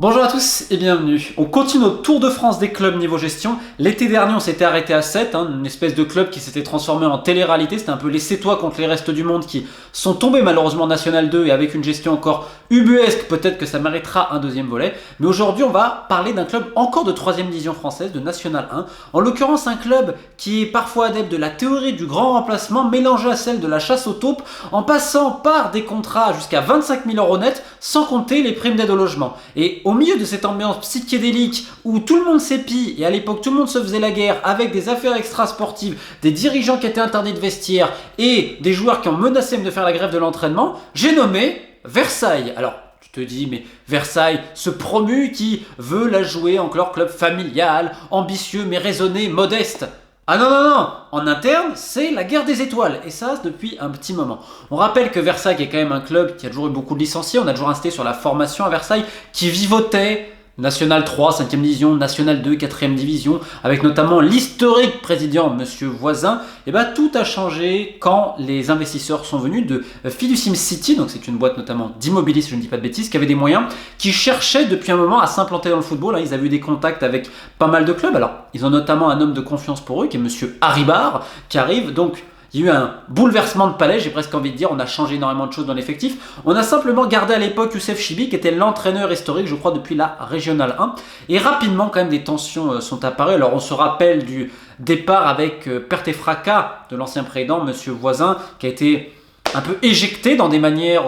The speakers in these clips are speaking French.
Bonjour à tous et bienvenue. On continue notre tour de France des clubs niveau gestion. L'été dernier, on s'était arrêté à 7, une espèce de club qui s'était transformé en télé-réalité. C'était un peu les Sétois contre les restes du monde qui sont tombés malheureusement en National 2 et avec une gestion encore ubuesque. Peut-être que ça méritera un deuxième volet. Mais aujourd'hui, on va parler d'un club encore de 3ème division française, de National 1. En l'occurrence, un club qui est parfois adepte de la théorie du grand remplacement mélangée à celle de la chasse aux taupes en passant par des contrats jusqu'à 25 000 € net sans compter les primes d'aide au logement. Et au milieu de cette ambiance psychédélique où tout le monde s'épie et à l'époque tout le monde se faisait la guerre avec des affaires extra-sportives, des dirigeants qui étaient interdits de vestiaire et des joueurs qui ont menacé de faire la grève de l'entraînement, j'ai nommé Versailles. Alors, tu te dis, mais Versailles, ce promu qui veut la jouer en leur club familial, ambitieux mais raisonné, modeste. Ah non, non, non, en interne, c'est la guerre des étoiles, et ça depuis un petit moment. On rappelle que Versailles est quand même un club qui a toujours eu beaucoup de licenciés, on a toujours insisté sur la formation à Versailles, qui vivotait National 3, 5ème division, National 2, 4ème division, avec notamment l'historique président Monsieur Voisin. Et bien tout a changé quand les investisseurs sont venus de Fiducium City, donc c'est une boîte notamment d'immobilier si je ne dis pas de bêtises, qui avait des moyens, qui cherchaient depuis un moment à s'implanter dans le football. Ils avaient eu des contacts avec pas mal de clubs, alors ils ont notamment un homme de confiance pour eux, qui est Monsieur Haribar, qui arrive donc. Il y a eu un bouleversement de palais, j'ai presque envie de dire, on a changé énormément de choses dans l'effectif. On a simplement gardé à l'époque Youssef Chibi, qui était l'entraîneur historique, je crois, depuis la Régionale 1. Et rapidement, quand même, des tensions sont apparues. Alors, on se rappelle du départ avec perte et fracas de l'ancien président, Monsieur Voisin, qui a été un peu éjecté dans des manières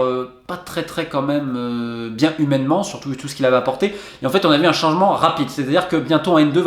pas très quand même bien humainement, surtout vu tout ce qu'il avait apporté. Et en fait, on a vu un changement rapide. C'est-à-dire que bientôt en N2,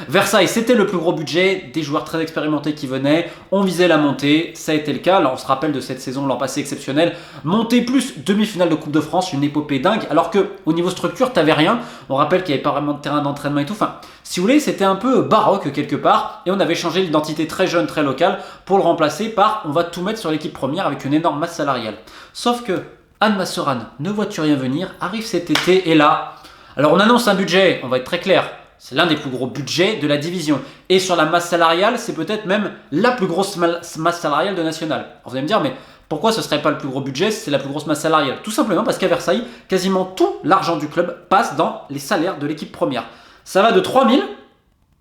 Versailles, c'était le plus gros budget, des joueurs très expérimentés qui venaient, on visait la montée, ça a été le cas. Là, on se rappelle de cette saison l'an passé exceptionnelle, montée plus demi-finale de Coupe de France, une épopée dingue, alors que au niveau structure, t'avais rien. On rappelle qu'il n'y avait pas vraiment de terrain d'entraînement et tout. Enfin, si vous voulez, c'était un peu baroque quelque part, et on avait changé l'identité très jeune, très locale, pour le remplacer par on va tout mettre sur l'équipe première avec une énorme masse salariale. Sauf que Anne Masseran, ne vois-tu rien venir, arrive cet été et là, alors on annonce un budget, on va être très clair, c'est l'un des plus gros budgets de la division. Et sur la masse salariale, c'est peut-être même la plus grosse masse salariale de National. Alors vous allez me dire, mais pourquoi ce serait pas le plus gros budget, c'est la plus grosse masse salariale? Tout simplement parce qu'à Versailles, quasiment tout l'argent du club passe dans les salaires de l'équipe première. Ça va de 3 000,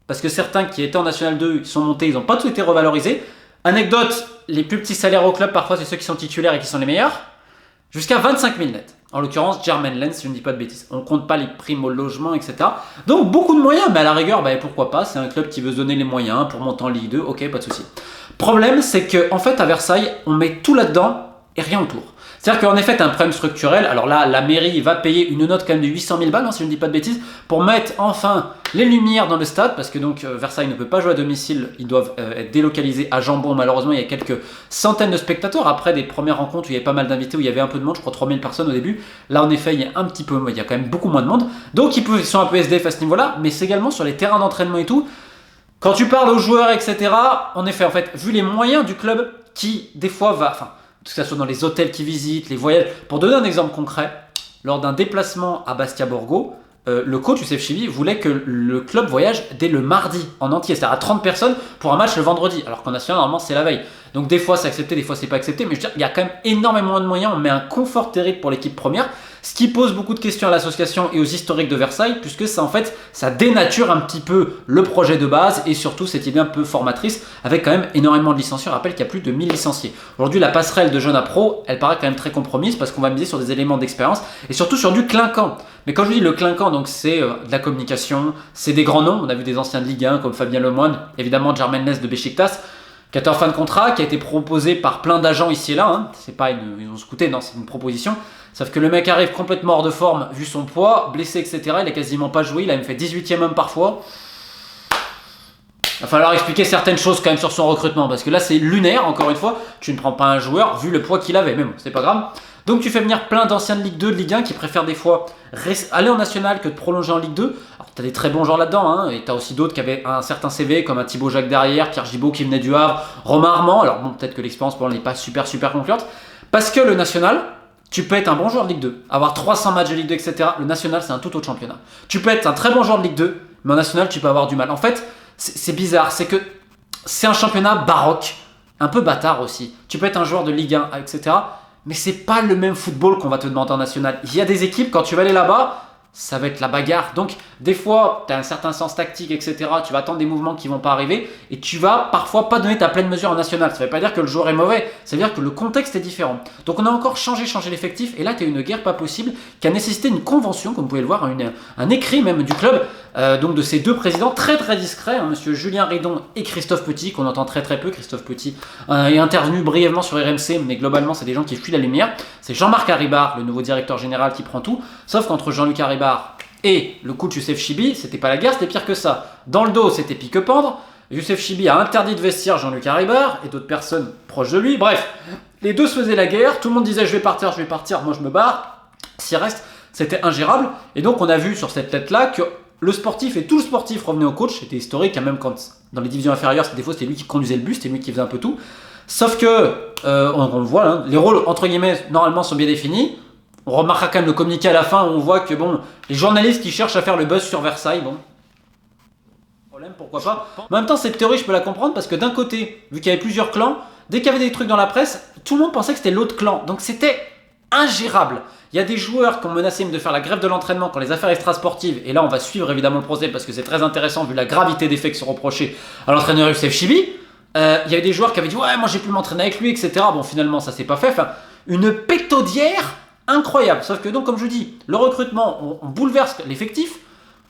parce que certains qui étaient en National 2, ils sont montés, ils n'ont pas tous été revalorisés. Anecdote, les plus petits salaires au club, parfois, c'est ceux qui sont titulaires et qui sont les meilleurs. Jusqu'à 25 000 net. En l'occurrence, Germain Lens, si je ne dis pas de bêtises. On ne compte pas les primes au logement, etc. Donc, beaucoup de moyens, mais à la rigueur, pourquoi pas. C'est un club qui veut se donner les moyens pour monter en Ligue 2. Ok, pas de souci. Problème, c'est qu'en fait, à Versailles, on met tout là-dedans et rien autour. C'est-à-dire qu'en effet, tu as un problème structurel. Alors là, la mairie va payer une note quand même de 800 000 balles, si je ne dis pas de bêtises, pour mettre enfin les lumières dans le stade, parce que donc Versailles ne peut pas jouer à domicile, ils doivent être délocalisés à Jambon. Malheureusement, il y a quelques centaines de spectateurs. Après des premières rencontres où il y avait pas mal d'invités, où il y avait un peu de monde, je crois 3000 personnes au début. Là, en effet, il y a un petit peu, il y a quand même beaucoup moins de monde. Donc, ils sont un peu SDF à ce niveau-là, mais c'est également sur les terrains d'entraînement et tout. Quand tu parles aux joueurs, etc., en effet, vu les moyens du club qui, des fois, que ce soit dans les hôtels qu'ils visitent, les voyages. Pour donner un exemple concret, lors d'un déplacement à Bastia Borgo, le coach Youssef Chibi voulait que le club voyage dès le mardi en entier, c'est-à-dire à 30 personnes pour un match le vendredi, alors qu'en national, normalement, c'est la veille. Donc des fois, c'est accepté, des fois, c'est pas accepté, mais je veux dire, il y a quand même énormément de moyens, on met un confort terrible pour l'équipe première, ce qui pose beaucoup de questions à l'association et aux historiques de Versailles, puisque ça, en fait, ça dénature un petit peu le projet de base et surtout cette idée un peu formatrice, avec quand même énormément de licenciés. On rappelle qu'il y a plus de 1000 licenciés. Aujourd'hui, la passerelle de jeunes à pro, elle paraît quand même très compromise, parce qu'on va miser sur des éléments d'expérience et surtout sur du clinquant. Mais quand je dis le clinquant, donc c'est de la communication, c'est des grands noms. On a vu des anciens de Ligue 1 comme Fabien Lemoine, évidemment Germain Lens de Beşiktaş, qui est en fin de contrat, qui a été proposé par plein d'agents ici et là. C'est pas ils ont scouté, non, c'est une proposition. Sauf que le mec arrive complètement hors de forme, vu son poids, blessé, etc. Il a quasiment pas joué, il a même fait 18e homme parfois. Il va falloir expliquer certaines choses quand même sur son recrutement, parce que là c'est lunaire, encore une fois. Tu ne prends pas un joueur vu le poids qu'il avait, mais bon, c'est pas grave. Donc tu fais venir plein d'anciens de Ligue 2, de Ligue 1 qui préfèrent des fois aller en National que de prolonger en Ligue 2. Alors tu as des très bons joueurs là-dedans, et tu as aussi d'autres qui avaient un certain CV, comme un Thibaut Jacques derrière, Pierre Gibaud qui venait du Havre, Romain Armand. Alors bon, peut-être que l'expérience pour lui n'est pas super concluante. Parce que le National, tu peux être un bon joueur de Ligue 2, avoir 300 matchs de Ligue 2, etc. Le National, c'est un tout autre championnat. Tu peux être un très bon joueur de Ligue 2, mais en National, tu peux avoir du mal. En fait, c'est bizarre, c'est que c'est un championnat baroque, un peu bâtard aussi. Tu peux être un joueur de Ligue 1, etc., mais c'est pas le même football qu'on va te demander en national. Il y a des équipes, quand tu vas aller là-bas, ça va être la bagarre. Donc, des fois, tu as un certain sens tactique, etc. Tu vas attendre des mouvements qui vont pas arriver et tu vas parfois pas donner ta pleine mesure en national. Ça veut pas dire que le joueur est mauvais, ça veut dire que le contexte est différent. Donc, on a encore changé l'effectif et là, tu as une guerre pas possible qui a nécessité une convention, comme vous pouvez le voir, un écrit même du club, donc de ces deux présidents très très discrets, hein, monsieur Julien Ridon et Christophe Petit, qu'on entend très très peu. Christophe Petit est intervenu brièvement sur RMC, mais globalement, c'est des gens qui fuient la lumière. C'est Jean-Marc Haribard, le nouveau directeur général, qui prend tout, sauf qu'entre Jean-Luc Haribard et le coach Youssef Chibi, c'était pas la guerre, c'était pire que ça. Dans le dos, c'était pique-pendre. Youssef Chibi a interdit de vestir Jean-Luc Haribard et d'autres personnes proches de lui. Bref, les deux se faisaient la guerre. Tout le monde disait je vais partir, moi je me barre. S'il reste, c'était ingérable. Et donc on a vu sur cette tête-là que le sportif et tout le sportif revenait au coach. C'était historique, hein, même quand dans les divisions inférieures, des fois c'était lui qui conduisait le bus, c'était lui qui faisait un peu tout. Sauf que, on le voit, hein, les rôles entre guillemets normalement sont bien définis. On remarquera quand même le communiqué à la fin où on voit que bon, les journalistes qui cherchent à faire le buzz sur Versailles, bon, problème, pourquoi pas. Mais en même temps, cette théorie, je peux la comprendre parce que d'un côté, vu qu'il y avait plusieurs clans, dès qu'il y avait des trucs dans la presse, tout le monde pensait que c'était l'autre clan. Donc c'était ingérable. Il y a des joueurs qui ont menacé de faire la grève de l'entraînement quand les affaires extrasportives, et là on va suivre évidemment le procès parce que c'est très intéressant vu la gravité des faits qui sont reprochés à l'entraîneur Youssef Chibi. Il y avait des joueurs qui avaient dit ouais, moi j'ai pu m'entraîner avec lui, etc. Bon, finalement ça s'est pas fait. Enfin, une pétaudière incroyable. Sauf que donc, comme je dis, le recrutement, on bouleverse l'effectif.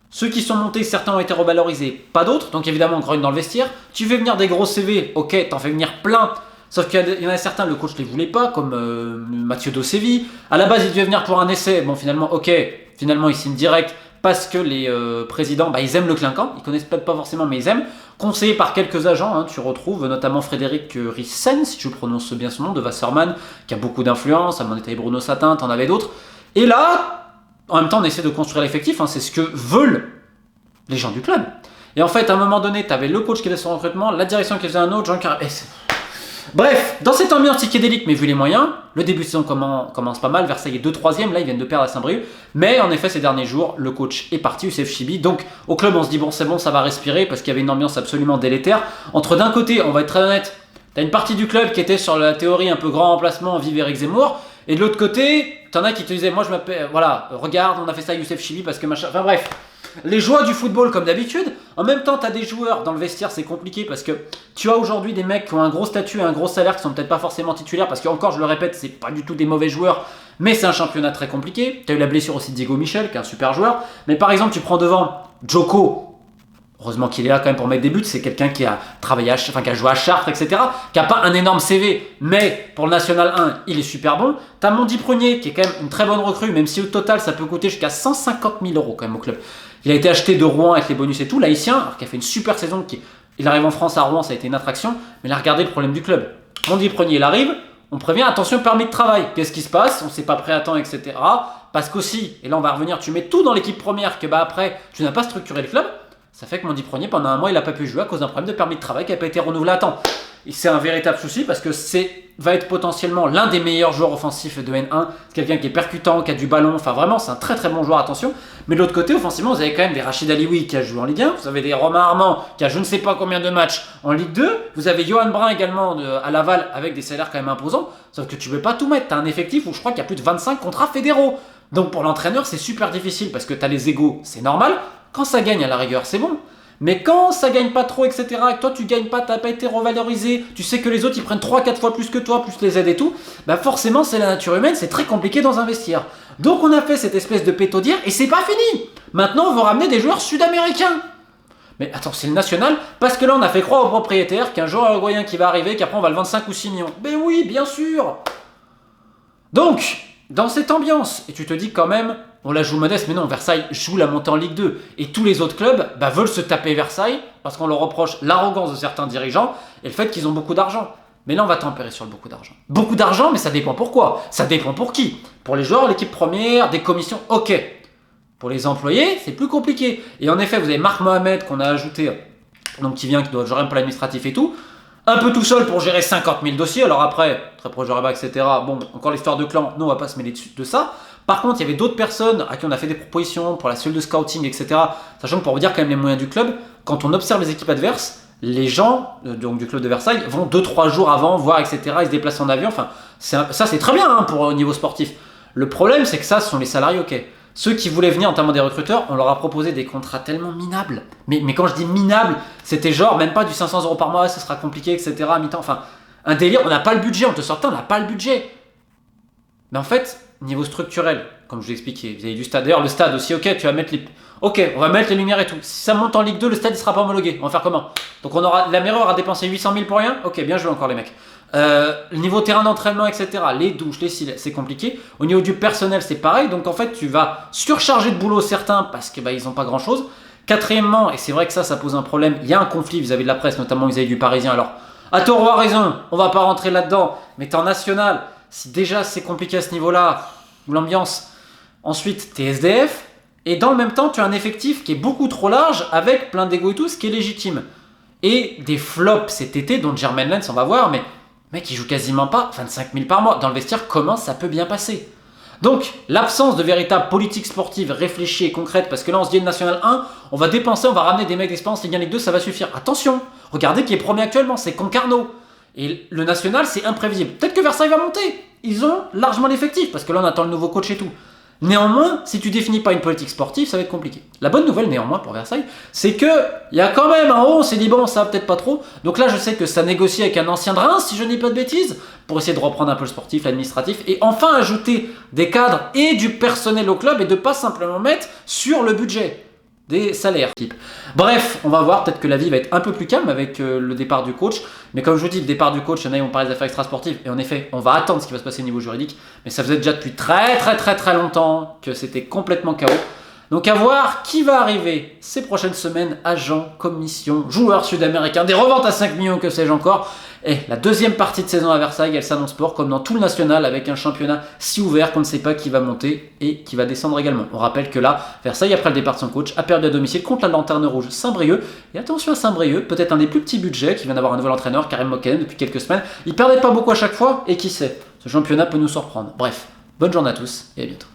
Ceux qui sont montés, certains ont été revalorisés, pas d'autres. Donc évidemment, on grogne dans le vestiaire. Tu fais venir des gros CV, ok, t'en fais venir plein. Sauf qu'il y en a certains, le coach ne les voulait pas, comme Mathieu Dosevi. À la base, il devait venir pour un essai. Bon, finalement, ok, finalement, il signe direct parce que les présidents, ils aiment le clinquant. Ils connaissent peut-être pas forcément, mais ils aiment. Conseillé par quelques agents, hein, tu retrouves notamment Frédéric Rissen, si je prononce bien son nom, de Wasserman, qui a beaucoup d'influence. À mon état, Bruno Satin, t'en avais d'autres. Et là, en même temps, on essaie de construire l'effectif. Hein, c'est ce que veulent les gens du club. Et en fait, à un moment donné, t'avais le coach qui faisait son recrutement, la direction qui faisait un autre, Bref, dans cette ambiance psychédélique, mais vu les moyens, le début de saison commence pas mal. Versailles est 2-3e, là ils viennent de perdre à Saint-Brieuc. Mais en effet, ces derniers jours, le coach est parti, Youssef Chibi. Donc au club, on se dit bon, c'est bon, ça va respirer parce qu'il y avait une ambiance absolument délétère. Entre d'un côté, on va être très honnête, t'as une partie du club qui était sur la théorie un peu grand remplacement, vive Éric Zemmour. Et de l'autre côté, t'en as qui te disaient, moi je m'appelle, voilà, regarde, on a fait ça à Youssef Chibi parce que machin. Enfin bref. Les joies du football comme d'habitude. En même temps, tu as des joueurs dans le vestiaire, c'est compliqué parce que tu as aujourd'hui des mecs qui ont un gros statut et un gros salaire qui sont peut-être pas forcément titulaires parce que, encore, je le répète, c'est pas du tout des mauvais joueurs, mais c'est un championnat très compliqué. Tu as eu la blessure aussi de Diego Michel, qui est un super joueur. Mais par exemple, tu prends devant Djoko. Heureusement qu'il est là quand même pour mettre des buts. C'est quelqu'un qui a travaillé, qui a joué à Chartres, etc. Qui n'a pas un énorme CV, mais pour le National 1, il est super bon. Tu as Mondi Prunier, qui est quand même une très bonne recrue, même si au total, ça peut coûter jusqu'à 150 000 € quand même au club. Il a été acheté de Rouen avec les bonus et tout, l'Haïtien, qui a fait une super saison. Il arrive en France à Rouen, ça a été une attraction. Mais là, regardez le problème du club. Mondi Prunier, il arrive. On prévient, attention, permis de travail. Qu'est-ce qui se passe? On ne s'est pas prêt à temps, etc. Parce qu'aussi, et là on va revenir, tu mets tout dans l'équipe première, que après, tu n'as pas structuré le club. Ça fait que Mondi Prunier, pendant un mois, il n'a pas pu jouer à cause d'un problème de permis de travail qui n'a pas été renouvelé à temps. Et c'est un véritable souci parce que va être potentiellement l'un des meilleurs joueurs offensifs de N1. C'est quelqu'un qui est percutant, qui a du ballon. Enfin, vraiment, c'est un très très bon joueur, attention. Mais de l'autre côté, offensivement, vous avez quand même des Rachid Alioui qui a joué en Ligue 1. Vous avez des Romain Armand qui a je ne sais pas combien de matchs en Ligue 2. Vous avez Johan Brun également à Laval avec des salaires quand même imposants. Sauf que tu ne peux pas tout mettre. Tu as un effectif où je crois qu'il y a plus de 25 contrats fédéraux. Donc pour l'entraîneur, c'est super difficile parce que tu as les égos, c'est normal. Quand ça gagne à la rigueur, c'est bon. Mais quand ça gagne pas trop, etc., et que toi tu gagnes pas, t'as pas été revalorisé, tu sais que les autres ils prennent 3-4 fois plus que toi, plus les aides et tout, forcément c'est la nature humaine, c'est très compliqué dans un vestiaire. Donc on a fait cette espèce de pétaudière et c'est pas fini. Maintenant on veut ramener des joueurs sud-américains. Mais attends, c'est le national, parce que là on a fait croire au propriétaire qu'un joueur uruguayen qui va arriver, qu'après on va le vendre 5 ou 6 millions. Mais oui, bien sûr. Donc, dans cette ambiance, et tu te dis quand même, on la joue modeste, mais non, Versailles joue la montée en Ligue 2. Et tous les autres clubs veulent se taper Versailles parce qu'on leur reproche l'arrogance de certains dirigeants et le fait qu'ils ont beaucoup d'argent. Mais là, on va tempérer sur le beaucoup d'argent. Beaucoup d'argent, mais ça dépend pourquoi. Ça dépend pour qui. Pour les joueurs, l'équipe première, des commissions, ok. Pour les employés, c'est plus compliqué. Et en effet, vous avez Marc Mohamed qu'on a ajouté, donc qui doit gérer un peu l'administratif et tout. Un peu tout seul pour gérer 50 000 dossiers. Alors après, très proche de Rabat, etc. Bon, encore l'histoire de clan, nous on va pas se mêler de ça. Par contre, il y avait d'autres personnes à qui on a fait des propositions pour la cellule de scouting, etc. Sachant que pour vous dire quand même les moyens du club, quand on observe les équipes adverses, les gens donc du club de Versailles vont 2-3 jours avant voir, etc. Ils se déplacent en avion. Enfin, ça c'est très bien pour au niveau sportif. Le problème, c'est que ça, ce sont les salariés, ok. Ceux qui voulaient venir, notamment des recruteurs, on leur a proposé des contrats tellement minables. Mais quand je dis minables, c'était genre même pas du 500 € par mois, ça sera compliqué, etc. à mi-temps. Enfin, un délire, on n'a pas le budget, on te sortait, on n'a pas le budget. Mais en fait, niveau structurel, comme je vous l'ai expliqué, vous avez du stade. D'ailleurs, le stade aussi, ok, tu vas mettre les... Ok, on va mettre les lumières et tout. Si ça monte en Ligue 2, le stade ne sera pas homologué. On va faire comment? Donc la mairie aura dépensé 800 000 pour rien. Ok, bien joué encore les mecs. Niveau terrain d'entraînement, etc. Les douches, les cils, c'est compliqué. Au niveau du personnel, c'est pareil. Donc en fait, tu vas surcharger de boulot certains parce que ils n'ont pas grand chose. Quatrièmement, et c'est vrai que ça pose un problème, il y a un conflit vis-à-vis de la presse, notamment vis-à-vis du Parisien. Alors, à tort ou à raison, on va pas rentrer là-dedans. Mais t'es en national, si déjà c'est compliqué à ce niveau-là, l'ambiance. Ensuite, t'es SDF. Et dans le même temps, tu as un effectif qui est beaucoup trop large avec plein d'égo et tout, ce qui est légitime. Et des flops cet été, dont Jermaine Lens, on va voir, mais mec, il joue quasiment pas 25 000 par mois. Dans le vestiaire, comment ça peut bien passer? Donc, l'absence de véritable politique sportive réfléchie et concrète, parce que là, on se dit le National 1, on va dépenser, on va ramener des mecs d'expérience, Ligue 1, Ligue 2, ça va suffire. Attention, regardez qui est premier actuellement, c'est Concarneau. Et le National, c'est imprévisible. Peut-être que Versailles va monter. Ils ont largement l'effectif, parce que là, on attend le nouveau coach et tout. Néanmoins, si tu définis pas une politique sportive, ça va être compliqué. La bonne nouvelle, néanmoins, pour Versailles, c'est que il y a quand même un haut, on s'est dit bon, ça va peut-être pas trop. Donc là, je sais que ça négocie avec un ancien de Reims, si je ne dis pas de bêtises, pour essayer de reprendre un peu le sportif, l'administratif, et enfin ajouter des cadres et du personnel au club et de pas simplement mettre sur le budget des salaires. Bref, on va voir, peut-être que la vie va être un peu plus calme avec le départ du coach. Mais comme je vous dis, le départ du coach, il y en a qui vont parler des affaires extrasportives. Et en effet, on va attendre ce qui va se passer au niveau juridique. Mais ça faisait déjà depuis très longtemps que c'était complètement chaos. Donc à voir qui va arriver ces prochaines semaines, agents, commissions, joueurs sud-américains, des reventes à 5 millions, que sais-je encore. Et la deuxième partie de saison à Versailles, elle s'annonce sport comme dans tout le national, avec un championnat si ouvert qu'on ne sait pas qui va monter et qui va descendre également. On rappelle que là, Versailles, après le départ de son coach, a perdu à domicile contre la Lanterne Rouge Saint-Brieuc. Et attention à Saint-Brieuc, peut-être un des plus petits budgets, qui vient d'avoir un nouvel entraîneur, Karim Mokhenen, depuis quelques semaines. Il perdait pas beaucoup à chaque fois, et qui sait, ce championnat peut nous surprendre. Bref, bonne journée à tous, et à bientôt.